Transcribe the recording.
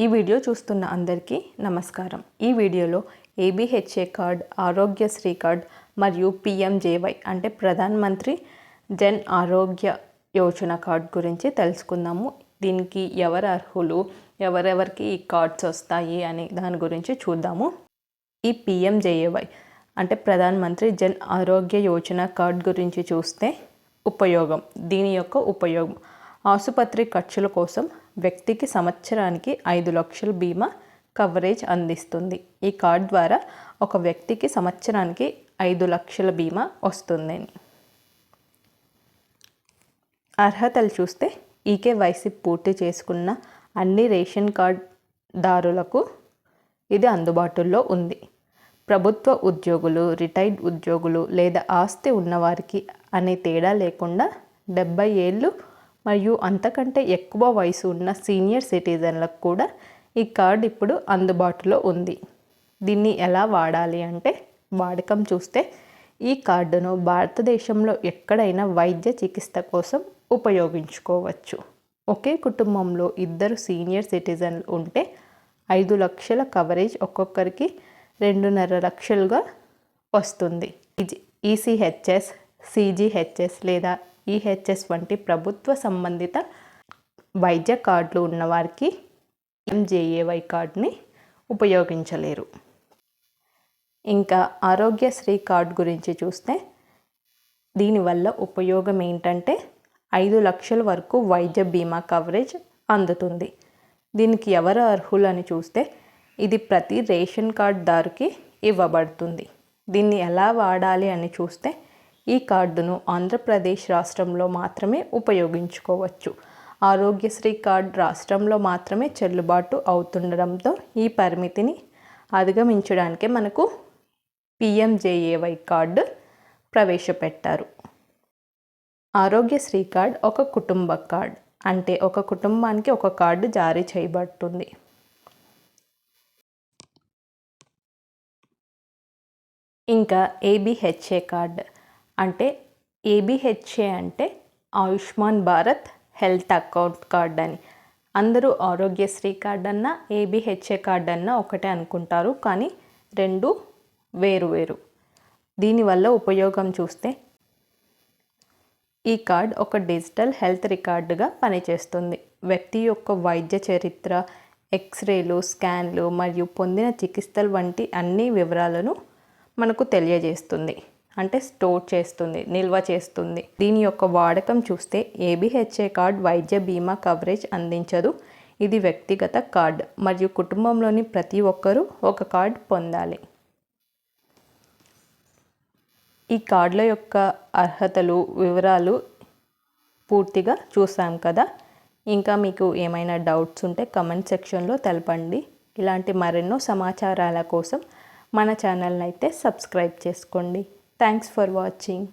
ఈ వీడియో చూస్తున్న అందరికీ నమస్కారం. ఈ వీడియోలో ఏబిహెచ్ఏ కార్డ్, ఆరోగ్యశ్రీ కార్డ్ మరియు పిఎంజేవై అంటే ప్రధాన్ మంత్రి జన్ ఆరోగ్య యోజన కార్డ్ గురించి తెలుసుకుందాము. దీనికి ఎవరు అర్హులు, ఎవరెవరికి ఈ కార్డ్స్ వస్తాయి అనే దాని గురించి చూద్దాము. ఈ పిఎంజేవై అంటే ప్రధాన్ మంత్రి జన్ ఆరోగ్య యోజన కార్డ్ గురించి చూస్తే దీని యొక్క ఉపయోగం ఆసుపత్రి ఖర్చుల కోసం వ్యక్తికి సంవత్సరానికి 5 లక్షల బీమా కవరేజ్ అందిస్తుంది. ఈ కార్డ్ ద్వారా ఒక వ్యక్తికి సంవత్సరానికి 5 లక్షల బీమా వస్తుంది. అర్హతలు చూస్తే ఈకేవైసీ పూర్తి చేసుకున్న అన్ని రేషన్ కార్డుదారులకు ఇది అందుబాటులో ఉంది. ప్రభుత్వ ఉద్యోగులు, రిటైర్డ్ ఉద్యోగులు లేదా ఆస్తి ఉన్నవారికి అనే తేడా లేకుండా 70 ఏళ్ళు మరియు అంతకంటే ఎక్కువ వయసు ఉన్న సీనియర్ సిటిజన్లకు కూడా ఈ కార్డ్ ఇప్పుడు అందుబాటులో ఉంది. దీన్ని ఎలా వాడాలి అంటే వాడకం చూస్తే ఈ కార్డును భారతదేశంలో ఎక్కడైనా వైద్య చికిత్స కోసం ఉపయోగించుకోవచ్చు. ఒకే కుటుంబంలో 2 సీనియర్ సిటిజన్లు ఉంటే 5 లక్షల కవరేజ్ ఒక్కొక్కరికి 2.5 లక్షలుగా వస్తుంది. ఈసీహెచ్ఎస్, సిజిహెచ్ఎస్ లేదా ఈహెచ్ఎస్ వంటి ప్రభుత్వ సంబంధిత వైద్య కార్డులు ఉన్నవారికి పిఎంజేఏవై కార్డుని ఉపయోగించలేరు. ఇంకా ఆరోగ్యశ్రీ కార్డు గురించి చూస్తే దీనివల్ల ఉపయోగం ఏంటంటే 5 లక్షల వరకు వైద్య బీమా కవరేజ్ అందుతుంది. దీనికి ఎవరు అర్హులు అని చూస్తే ఇది ప్రతి రేషన్ కార్డుదారుకి ఇవ్వబడుతుంది. దీన్ని ఎలా వాడాలి అని చూస్తే ఈ కార్డును ఆంధ్రప్రదేశ్ రాష్ట్రంలో మాత్రమే ఉపయోగించుకోవచ్చు. ఆరోగ్యశ్రీ కార్డు రాష్ట్రంలో మాత్రమే చెల్లుబాటు అవుతుండడంతో ఈ పరిమితిని అధిగమించడానికే మనకు పిఎంజేఏవై కార్డు ప్రవేశపెట్టారు. ఆరోగ్యశ్రీ కార్డ్ ఒక కుటుంబ కార్డ్, అంటే ఒక కుటుంబానికి ఒక కార్డు జారీ చేయబడుతుంది. ఇంకా ఏబిహెచ్ఏ కార్డ్ అంటే ఏబిహెచ్ఏ అంటే Ayushman Bharat health account card అని. అందరూ ఆరోగ్యశ్రీ కార్డ్ అన్నా ఏబిహెచ్ఏ కార్డ్ అన్నా ఒకటే అనుకుంటారు, కానీ రెండు వేరు. దీనివల్ల ఉపయోగం చూస్తే ఈ కార్డ్ ఒక డిజిటల్ హెల్త్ రికార్డుగా పనిచేస్తుంది. వ్యక్తి యొక్క వైద్య చరిత్ర, ఎక్స్రేలు, స్కాన్లు మరియు పొందిన చికిత్సలు వంటి అన్ని వివరాలను మనకు తెలియజేస్తుంది, అంటే స్టోర్ చేస్తుంది, నిల్వ చేస్తుంది. దీని యొక్క వాడకం చూస్తే ఏబిహెచ్ఏ కార్డ్ వైద్య బీమా కవరేజ్ అందించదు. ఇది వ్యక్తిగత కార్డ్ మరియు కుటుంబంలోని ప్రతి ఒక్కరూ ఒక కార్డ్ పొందాలి. ఈ కార్డుల యొక్క అర్హతలు, వివరాలు పూర్తిగా చూసాం కదా. ఇంకా మీకు ఏమైనా డౌట్స్ ఉంటే కమెంట్ సెక్షన్లో తెలపండి. ఇలాంటి మరెన్నో సమాచారాల కోసం మన ఛానల్ని అయితే సబ్స్క్రైబ్ చేసుకోండి. Thanks for watching.